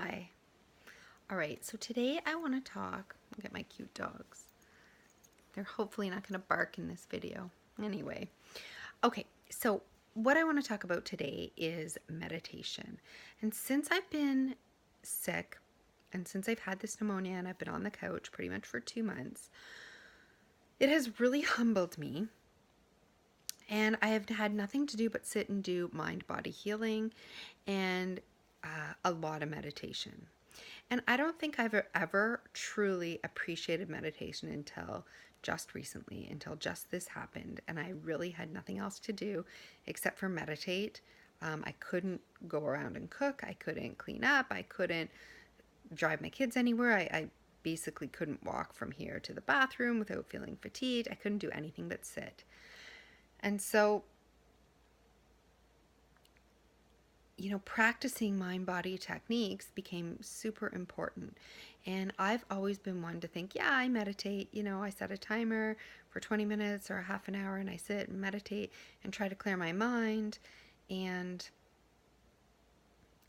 Hi. All right, so today I want to talk. Look at my cute dogs. They're hopefully not going to bark in this video. Anyway, okay, so what I want to talk about today is meditation. And since I've been sick and since I've had this pneumonia and I've been on the couch pretty much for 2 months, it has really humbled me. And I have had nothing to do but sit and do mind-body healing and a lot of meditation. And I don't think I've ever truly appreciated meditation until just recently, until just this happened. And I really had nothing else to do except for meditate. I couldn't go around and cook. I couldn't clean up. I couldn't drive my kids anywhere. I basically couldn't walk from here to the bathroom without feeling fatigued. I couldn't do anything but sit. And so, practicing mind-body techniques became super important. And I've always been one to think, yeah, I meditate. I set a timer for 20 minutes or a half an hour and I sit and meditate and try to clear my mind. And,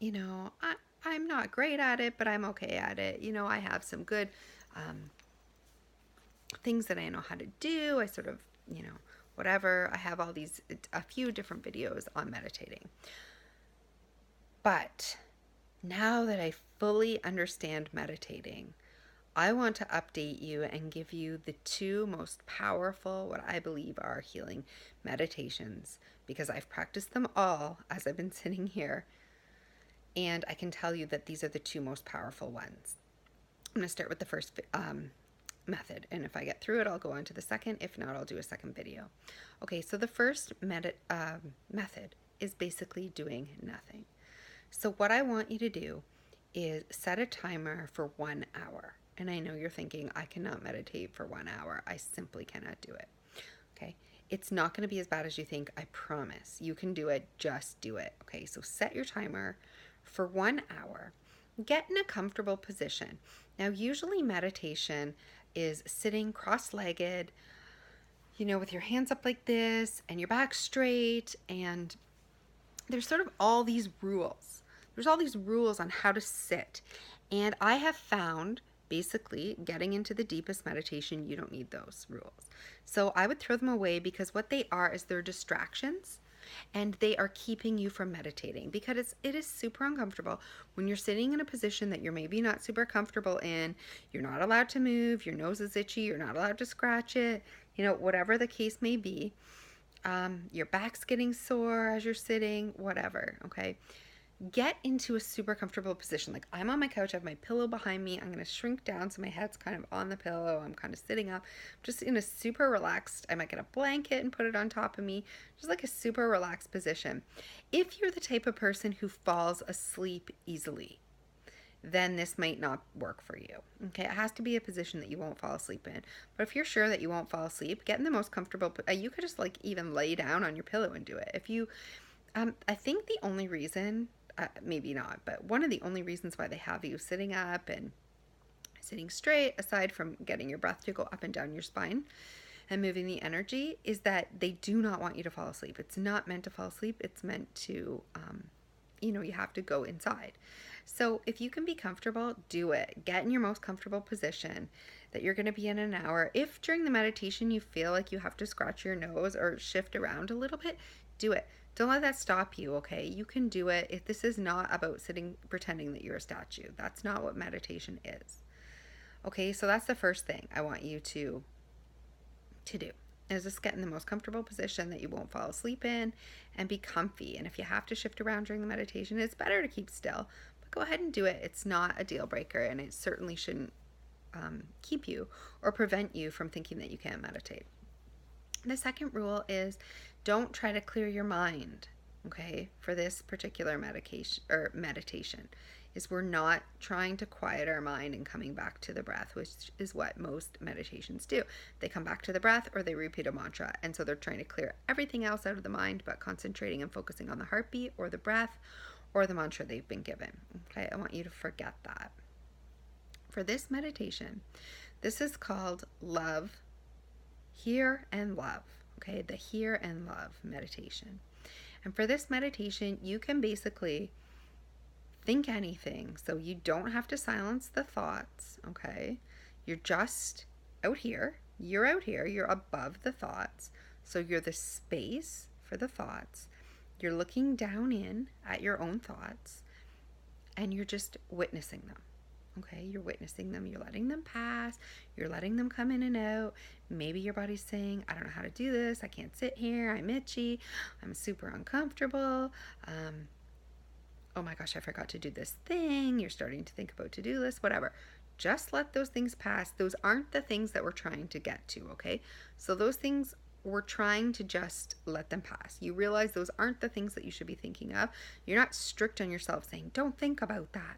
I'm not great at it, but I'm okay at it. I have some good things that I know how to do. I sort of, whatever. I have a few different videos on meditating. But now that I fully understand meditating, I want to update you and give you the two most powerful, what I believe are healing meditations, because I've practiced them all as I've been sitting here. And I can tell you that these are the two most powerful ones. I'm going to start with the first method. And if I get through it, I'll go on to the second. If not, I'll do a second video. Okay, so the first method is basically doing nothing. So what I want you to do is set a timer for 1 hour. And I know you're thinking, I cannot meditate for 1 hour. I simply cannot do it. Okay. It's not going to be as bad as you think. I promise. You can do it. Just do it. Okay. So set your timer for 1 hour. Get in a comfortable position. Now, usually meditation is sitting cross-legged, with your hands up like this and your back straight. And there's sort of all these rules. There's all these rules on how to sit. And I have found, basically, getting into the deepest meditation, you don't need those rules. So I would throw them away, because what they are is they're distractions, and they are keeping you from meditating, because it is super uncomfortable when you're sitting in a position that you're maybe not super comfortable in. You're not allowed to move. Your nose is itchy. You're not allowed to scratch it. Whatever the case may be. Your back's getting sore as you're sitting, whatever, okay? Get into a super comfortable position. Like, I'm on my couch, I have my pillow behind me. I'm going to shrink down so my head's kind of on the pillow. I'm kind of sitting up, just in a super relaxed, I might get a blanket and put it on top of me, just like a super relaxed position. If you're the type of person who falls asleep easily, then this might not work for you. Okay, it has to be a position that you won't fall asleep in. But if you're sure that you won't fall asleep, get in the most comfortable. You could just even lay down on your pillow and do it. If you, I think the only reason, maybe not, but one of the only reasons why they have you sitting up and sitting straight, aside from getting your breath to go up and down your spine and moving the energy, is that they do not want you to fall asleep. It's not meant to fall asleep. It's meant to, you have to go inside. So if you can be comfortable, do it. Get in your most comfortable position that you're going to be in an hour. If during the meditation you feel like you have to scratch your nose or shift around a little bit, do it. Don't let that stop you, okay? You can do it. If this is not about sitting pretending that you're a statue. That's not what meditation is. Okay, so that's the first thing I want you to do, is just get in the most comfortable position that you won't fall asleep in and be comfy. And if you have to shift around during the meditation, it's better to keep still, but go ahead and do it. It's not a deal breaker, and it certainly shouldn't keep you or prevent you from thinking that you can't meditate. The second rule is, don't try to clear your mind, okay, for this particular meditation, is we're not trying to quiet our mind and coming back to the breath, which is what most meditations do. They come back to the breath or they repeat a mantra, and so they're trying to clear everything else out of the mind, but concentrating and focusing on the heartbeat or the breath or the mantra they've been given. Okay, I want you to forget that. For this meditation, this is called love, hear and love. Okay, the hear and love meditation. And for this meditation, you can basically think anything. So you don't have to silence the thoughts, okay? You're just out here. You're out here. You're above the thoughts. So you're the space for the thoughts. You're looking down in at your own thoughts and you're just witnessing them. Okay, you're witnessing them, you're letting them pass, you're letting them come in and out. Maybe your body's saying, I don't know how to do this, I can't sit here, I'm itchy, I'm super uncomfortable. Oh my gosh, I forgot to do this thing. You're starting to think about to-do lists, whatever. Just let those things pass. Those aren't the things that we're trying to get to, okay? So those things, we're trying to just let them pass. You realize those aren't the things that you should be thinking of. You're not strict on yourself saying, don't think about that.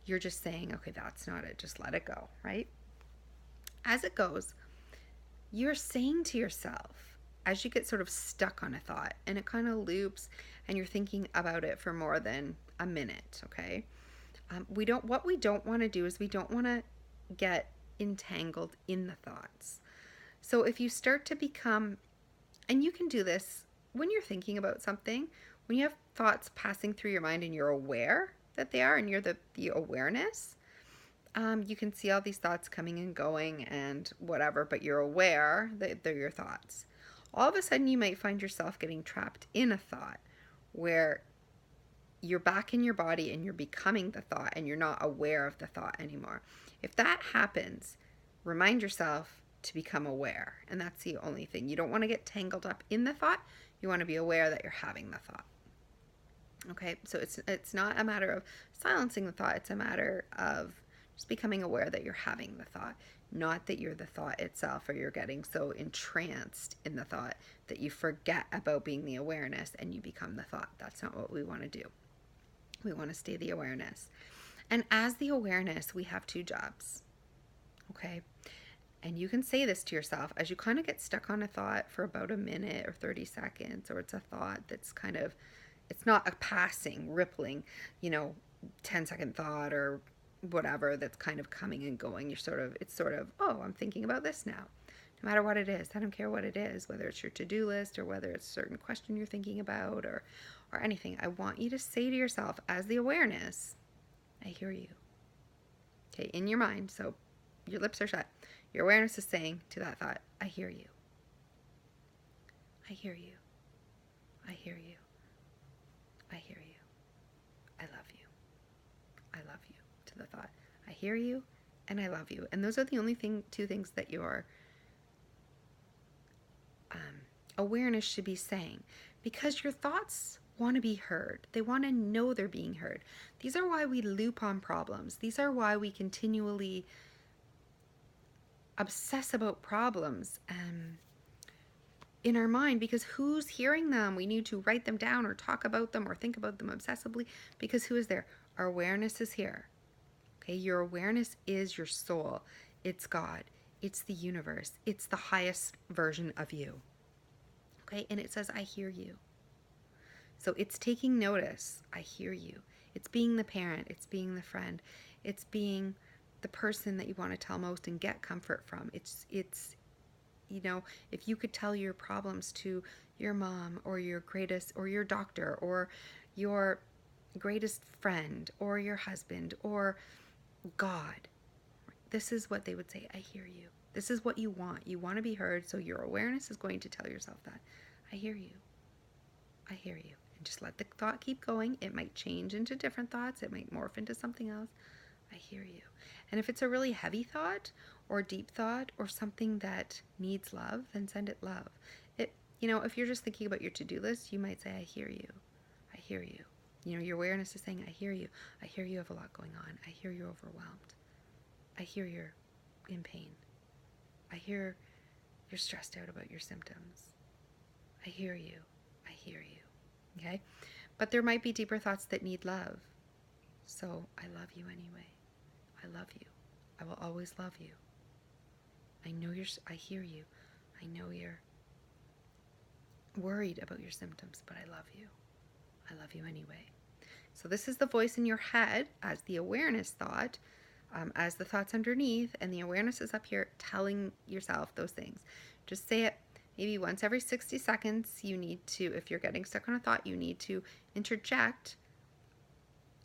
You're just saying, okay, that's not it. Just let it go, right? As it goes, you're saying to yourself, as you get sort of stuck on a thought and it kind of loops and you're thinking about it for more than a minute, okay? What we don't want to do is we don't want to get entangled in the thoughts. So if you start to become, and you can do this when you're thinking about something, when you have thoughts passing through your mind and you're aware that they are and you're the awareness, you can see all these thoughts coming and going and whatever, but you're aware that they're your thoughts. All of a sudden you might find yourself getting trapped in a thought where you're back in your body and you're becoming the thought and you're not aware of the thought anymore. If that happens, remind yourself to become aware. And that's the only thing. You don't want to get tangled up in the thought. You want to be aware that you're having the thought. Okay, so it's not a matter of silencing the thought. It's a matter of just becoming aware that you're having the thought, not that you're the thought itself or you're getting so entranced in the thought that you forget about being the awareness and you become the thought. That's not what we want to do. We want to stay the awareness. And as the awareness, we have two jobs. Okay? And you can say this to yourself as you kind of get stuck on a thought for about a minute or 30 seconds, or it's a thought that's kind of, it's not a passing, rippling, 10-second thought or whatever that's kind of coming and going. It's sort of, oh, I'm thinking about this now. No matter what it is, I don't care what it is, whether it's your to-do list or whether it's a certain question you're thinking about or anything. I want you to say to yourself as the awareness, I hear you. Okay, in your mind, so your lips are shut. Your awareness is saying to that thought, I hear you. I hear you. I hear you. I hear you. I love you. I love you. To the thought, I hear you and I love you. And those are the only two things that your awareness should be saying, because your thoughts want to be heard. They want to know they're being heard. These are why we loop on problems. These are why we continually obsess about problems in our mind, because who's hearing them? We need to write them down or talk about them or think about them obsessively, because who is there? Our awareness is here. Okay, your awareness is your soul. It's God. It's the universe. It's the highest version of you. Okay, and it says, I hear you. So it's taking notice. I hear you. It's being the parent. It's being the friend. It's being the person that you want to tell most and get comfort from. It's if you could tell your problems to your mom or your greatest or your doctor or your greatest friend or your husband or God, this is what they would say. I hear you. This is what you want. You want to be heard, so your awareness is going to tell yourself that. I hear you. I hear you. And just let the thought keep going. It might change into different thoughts. It might morph into something else. I hear you. And if it's a really heavy thought or deep thought or something that needs love, then send it love. If you're just thinking about your to-do list, you might say, I hear you. I hear you. Your awareness is saying, I hear you. I hear you have a lot going on. I hear you're overwhelmed. I hear you're in pain. I hear you're stressed out about your symptoms. I hear you. I hear you. Okay? But there might be deeper thoughts that need love. So I love you anyway. I love you. I will always love you. I hear you. I know you're worried about your symptoms, but I love you. I love you anyway. So this is the voice in your head as the awareness thought, as the thoughts underneath, and the awareness is up here telling yourself those things. Just say it maybe once every 60 seconds. You need to, if you're getting stuck on a thought, you need to interject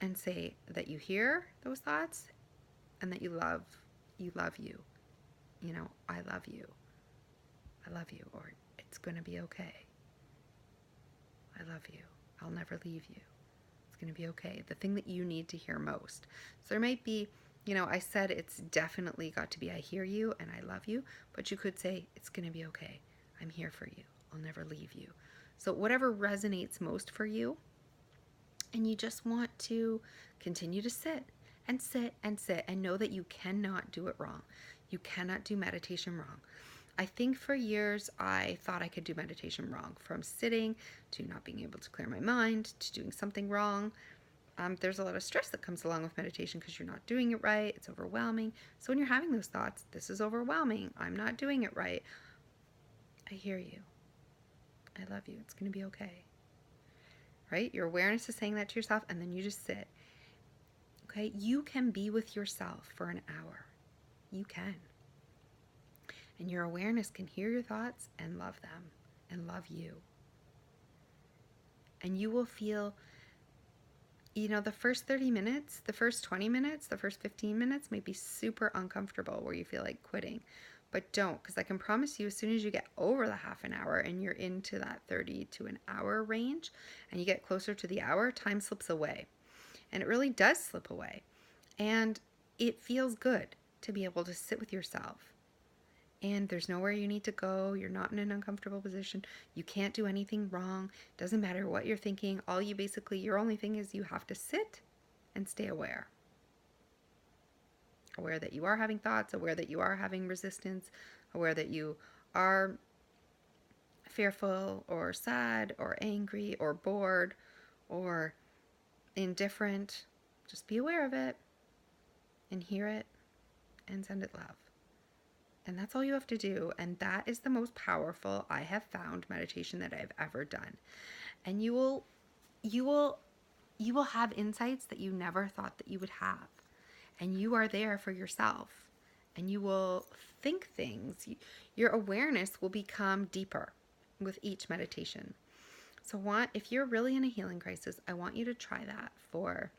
and say that you hear those thoughts and that you love you. You know, I love you. I love you, or it's going to be okay. I love you. I'll never leave you. It's going to be okay. The thing that you need to hear most. So there might be, you know, I said it's definitely got to be I hear you and I love you, but you could say it's going to be okay. I'm here for you. I'll never leave you. So whatever resonates most for you, and you just want to continue to sit and sit and sit and know that you cannot do it wrong. You cannot do meditation wrong. I think for years I thought I could do meditation wrong, from sitting to not being able to clear my mind to doing something wrong. There's a lot of stress that comes along with meditation because you're not doing it right. It's overwhelming. So when you're having those thoughts, this is overwhelming. I'm not doing it right. I hear you. I love you. It's going to be okay. Right? Your awareness is saying that to yourself, and then you just sit. Okay? You can be with yourself for an hour. You can. And your awareness can hear your thoughts and love them and love you. And you will feel, you know, the first 30 minutes, the first 20 minutes, the first 15 minutes might be super uncomfortable where you feel like quitting. But don't, because I can promise you, as soon as you get over the half an hour and you're into that 30 to an hour range and you get closer to the hour, time slips away. And it really does slip away. And it feels good to be able to sit with yourself. And there's nowhere you need to go. You're not in an uncomfortable position. You can't do anything wrong. Doesn't matter what you're thinking. Your only thing is you have to sit and stay aware. Aware that you are having thoughts, aware that you are having resistance, aware that you are fearful or sad or angry or bored or indifferent. Just be aware of it and hear it and send it love. And that's all you have to do. And that is the most powerful, I have found, meditation that I've ever done. And you will have insights that you never thought that you would have. And you are there for yourself. And you will think things. Your awareness will become deeper with each meditation. So if you're really in a healing crisis, I want you to try that for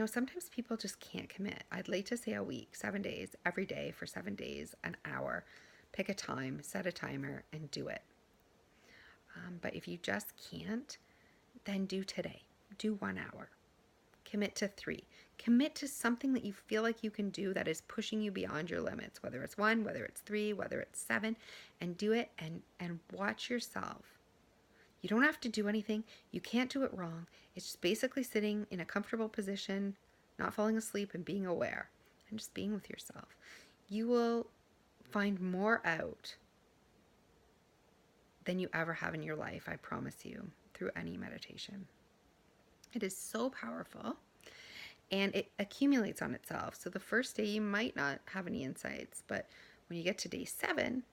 sometimes people just can't commit. I'd like to say a week, 7 days, every day for 7 days, an hour. Pick a time, set a timer, and do it. But if you just can't, then do today. Do 1 hour. Commit to 3. Commit to something that you feel like you can do that is pushing you beyond your limits, whether it's 1, whether it's 3, whether it's 7, and do it and watch yourself. You don't have to do anything. You can't do it wrong. It's just basically sitting in a comfortable position, not falling asleep, and being aware and just being with yourself. You will find more out than you ever have in your life, I promise you, through any meditation. It is so powerful, and it accumulates on itself. So the first day you might not have any insights, but when you get to day 7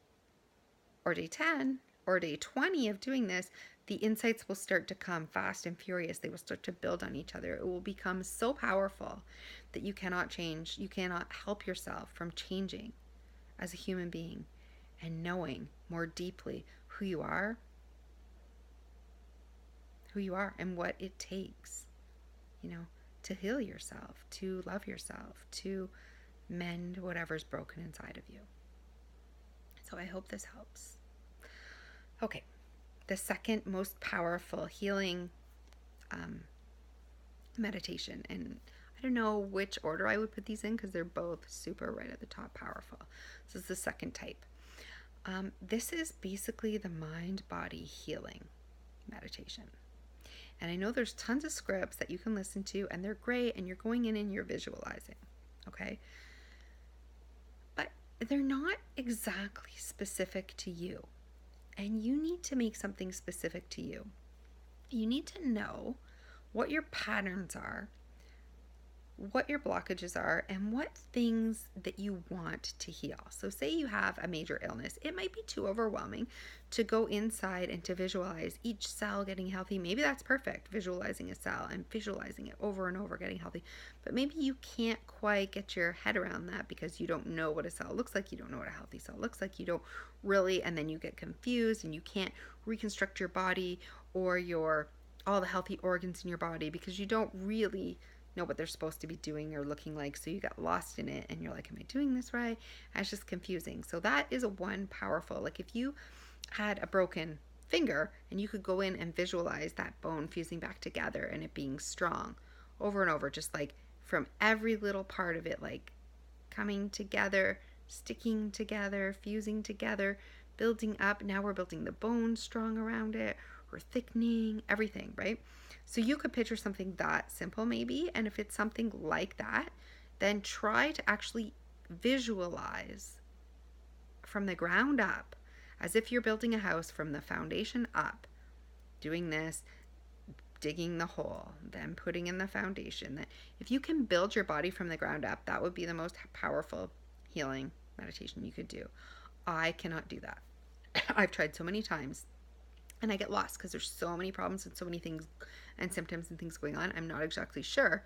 or day 10 or day 20 of doing this, the insights will start to come fast and furious. They will start to build on each other. It will become so powerful that you cannot change. You cannot help yourself from changing as a human being and knowing more deeply who you are and what it takes, to heal yourself, to love yourself, to mend whatever's broken inside of you. So I hope this helps. Okay. The second most powerful healing meditation, and I don't know which order I would put these in because they're both super right at the top powerful. This is the second type. This is basically the mind-body healing meditation. And I know there's tons of scripts that you can listen to, and they're great, and you're going in and you're visualizing, okay? But they're not exactly specific to you. And you need to make something specific to you. You need to know what your patterns are, what your blockages are, and what things that you want to heal. So say you have a major illness. It might be too overwhelming to go inside and to visualize each cell getting healthy. Maybe that's perfect, visualizing a cell and visualizing it over and over getting healthy. But maybe you can't quite get your head around that because you don't know what a cell looks like. You don't know what a healthy cell looks like. You don't really, and then you get confused and you can't reconstruct your body or your all the healthy organs in your body, because you don't really know what they're supposed to be doing or looking like. So you get lost in it and you're like, am I doing this right? And it's just confusing. So that is a one powerful, like if you had a broken finger and you could go in and visualize that bone fusing back together and it being strong over and over, just like from every little part of it, like coming together, sticking together, fusing together, building up. Now we're building the bone strong around it. We're thickening everything, right? So you could picture something that simple maybe. And if it's something like that, then try to actually visualize from the ground up, as if you're building a house from the foundation up, doing this, digging the hole, then putting in the foundation. That if you can build your body from the ground up, that would be the most powerful healing meditation you could do. I cannot do that. I've tried so many times and I get lost because there's so many problems and so many things and symptoms and things going on. I'm not exactly sure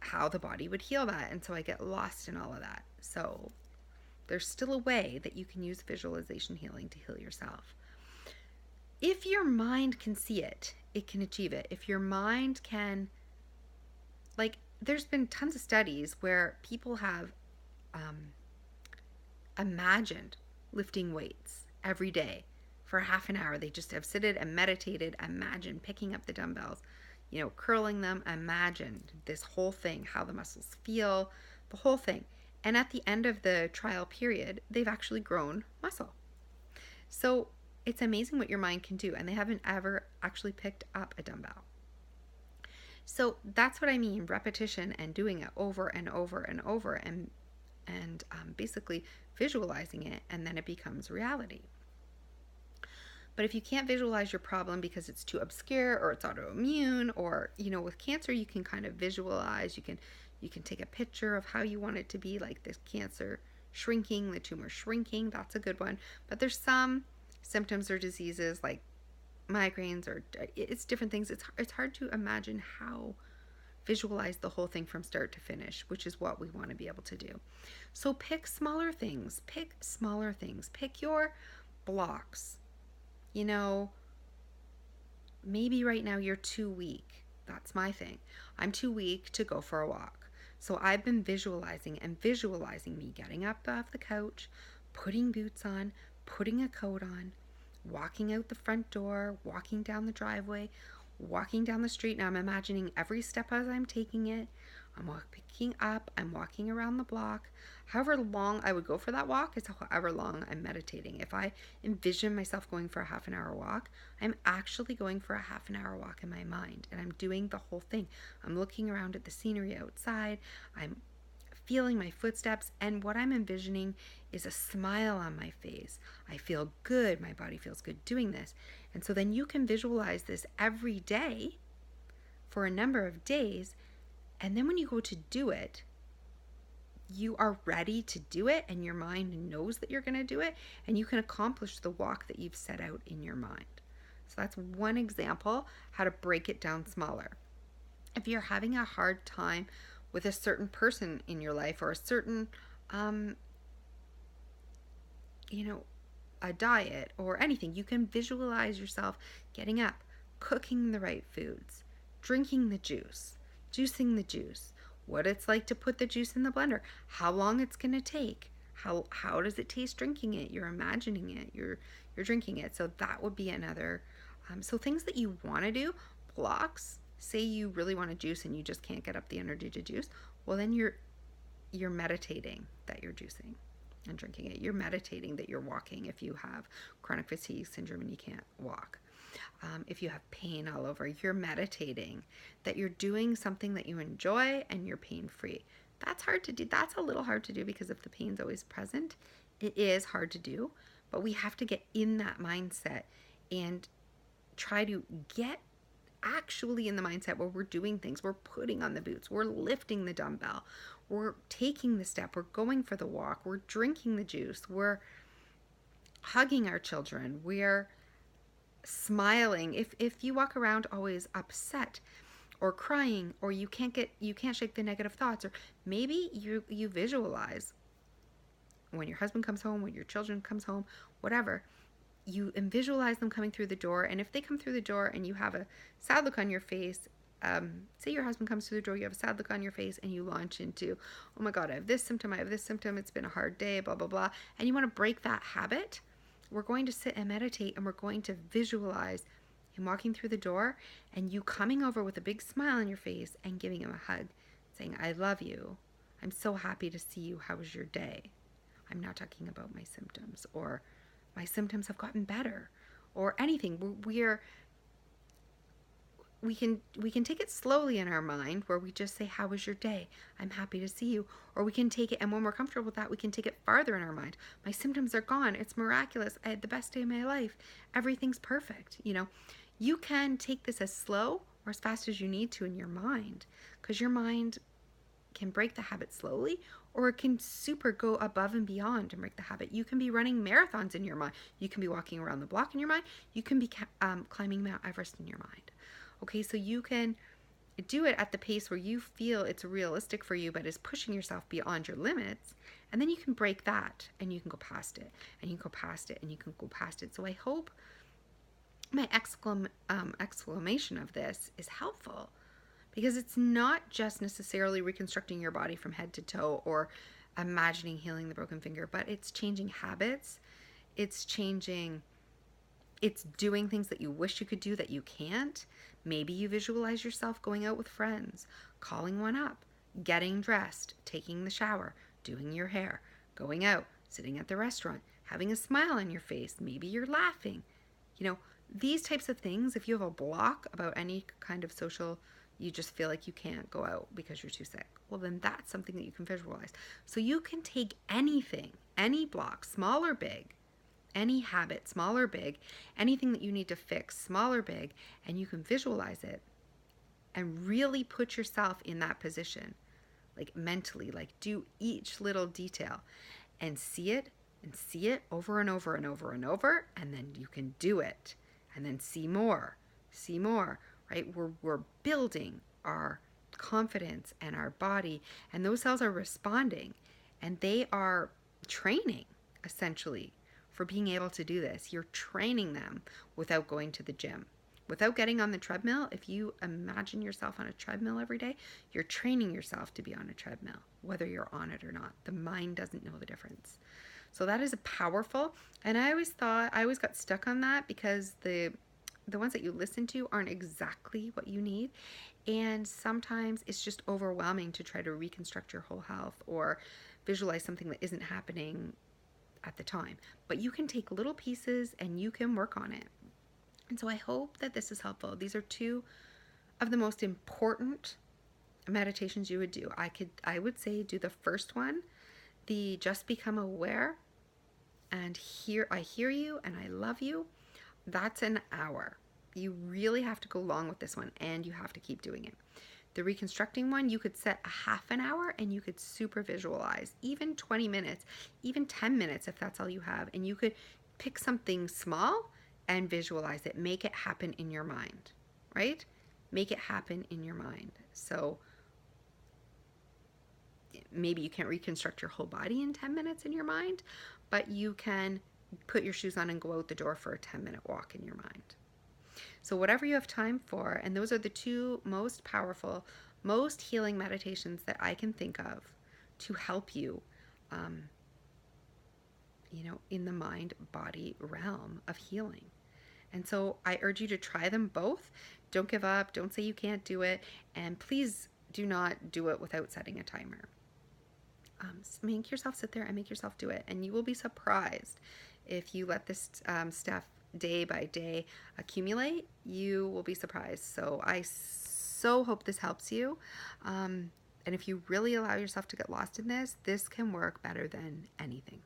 how the body would heal that, and so I get lost in all of that. So there's still a way that you can use visualization healing to heal yourself. If your mind can see it, it can achieve it. If your mind can, like, there's been tons of studies where people have imagined lifting weights every day for half an hour. They just have sitted and meditated, imagine picking up the dumbbells, curling them, imagine this whole thing, how the muscles feel, the whole thing. And at the end of the trial period, they've actually grown muscle. So it's amazing what your mind can do. And they haven't ever actually picked up a dumbbell. So that's what I mean, repetition and doing it over and over and over, and basically visualizing it, and then it becomes reality. But if you can't visualize your problem because it's too obscure or it's autoimmune, or with cancer, you can kind of visualize, you can take a picture of how you want it to be, like this cancer shrinking, the tumor shrinking. That's a good one. But there's some symptoms or diseases like migraines, or it's different things. It's hard to imagine how visualize the whole thing from start to finish, which is what we want to be able to do. So pick smaller things. Pick your blocks. Maybe right now you're too weak. That's my thing. I'm too weak to go for a walk. So I've been visualizing me getting up off the couch, putting boots on, putting a coat on, walking out the front door, walking down the driveway, walking down the street. Now I'm imagining every step as I'm taking it. I'm picking up, I'm walking around the block. However long I would go for that walk is however long I'm meditating. If I envision myself going for a half an hour walk, I'm actually going for a half an hour walk in my mind, and I'm doing the whole thing. I'm looking around at the scenery outside. I'm feeling my footsteps, and what I'm envisioning is a smile on my face. I feel good. My body feels good doing this. And so then you can visualize this every day for a number of days. And then when you go to do it, you are ready to do it, and your mind knows that you're going to do it, and you can accomplish the walk that you've set out in your mind. So that's one example, how to break it down smaller. If you're having a hard time with a certain person in your life, or a certain, a diet or anything, you can visualize yourself getting up, cooking the right foods, drinking the juice, juicing the juice, what it's like to put the juice in the blender, how long it's going to take, how does it taste drinking it. You're imagining it, you're drinking it. So that would be another. So things that you want to do, blocks. Say you really want to juice and you just can't get up the energy to juice. Well, then you're meditating that you're juicing and drinking it. You're meditating that you're walking if you have chronic fatigue syndrome and you can't walk. If you have pain all over, you're meditating that you're doing something that you enjoy and you're pain-free. That's hard to do. That's a little hard to do because if the pain's always present, it is hard to do. But we have to get in that mindset and try to get actually in the mindset where we're doing things. We're putting on the boots. We're lifting the dumbbell. We're taking the step. We're going for the walk. We're drinking the juice. We're hugging our children. We're smiling. If you walk around always upset or crying, or you can't shake the negative thoughts, or maybe you visualize when your husband comes home, when your children comes home, whatever, you visualize them coming through the door. And if they come through the door and you have a sad look on your face, say your husband comes through the door, you have a sad look on your face, and you launch into, oh my God, I have this symptom, it's been a hard day, blah, blah, blah. And you want to break that habit. We're going to sit and meditate, and we're going to visualize him walking through the door and you coming over with a big smile on your face and giving him a hug, saying, I love you. I'm so happy to see you. How was your day? I'm now talking about my symptoms, or my symptoms have gotten better, or anything. We can take it slowly in our mind, where we just say, how was your day? I'm happy to see you. Or we can take it, and when we're comfortable with that, we can take it farther in our mind. My symptoms are gone. It's miraculous. I had the best day of my life. Everything's perfect. You can take this as slow or as fast as you need to in your mind, because your mind can break the habit slowly, or it can super go above and beyond and break the habit. You can be running marathons in your mind. You can be walking around the block in your mind. You can be climbing Mount Everest in your mind. Okay, so you can do it at the pace where you feel it's realistic for you, but is pushing yourself beyond your limits. And then you can break that, and you can go past it, and you can go past it, and you can go past it. So I hope my exclamation of this is helpful, because it's not just necessarily reconstructing your body from head to toe or imagining healing the broken finger, but it's changing habits. It's doing things that you wish you could do that you can't. Maybe you visualize yourself going out with friends, calling one up, getting dressed, taking the shower, doing your hair, going out, sitting at the restaurant, having a smile on your face. Maybe you're laughing. These types of things, if you have a block about any kind of social, you just feel like you can't go out because you're too sick, well, then that's something that you can visualize. So you can take anything, any block, small or big, any habit, small or big, anything that you need to fix, small or big, and you can visualize it and really put yourself in that position, like mentally, like do each little detail and see it over and over and over and over, and then you can do it, and then see more, right? We're building our confidence and our body, and those cells are responding, and they are training, essentially, for being able to do this. You're training them without going to the gym, without getting on the treadmill. If you imagine yourself on a treadmill every day, you're training yourself to be on a treadmill, whether you're on it or not. The mind doesn't know the difference. So that is a powerful, and I always got stuck on that, because the ones that you listen to aren't exactly what you need. And sometimes it's just overwhelming to try to reconstruct your whole health or visualize something that isn't happening at the time. But you can take little pieces and you can work on it. And so I hope that this is helpful. These are two of the most important meditations you would do. I would say do the first one, the just become aware, and I hear you and I love you. That's an hour. You really have to go long with this one, and you have to keep doing it. The reconstructing one, you could set a half an hour and you could super visualize, even 20 minutes, even 10 minutes if that's all you have. And you could pick something small and visualize it. Make it happen in your mind, right? Make it happen in your mind. So maybe you can't reconstruct your whole body in 10 minutes in your mind, but you can put your shoes on and go out the door for a 10-minute walk in your mind. So whatever you have time for, and those are the two most powerful, most healing meditations that I can think of to help you, in the mind-body realm of healing. And so I urge you to try them both. Don't give up. Don't say you can't do it. And please do not do it without setting a timer. Make yourself sit there and make yourself do it. And you will be surprised if you let this stuff day by day accumulate. You will be surprised. So I so hope this helps you. And if you really allow yourself to get lost in this can work better than anything.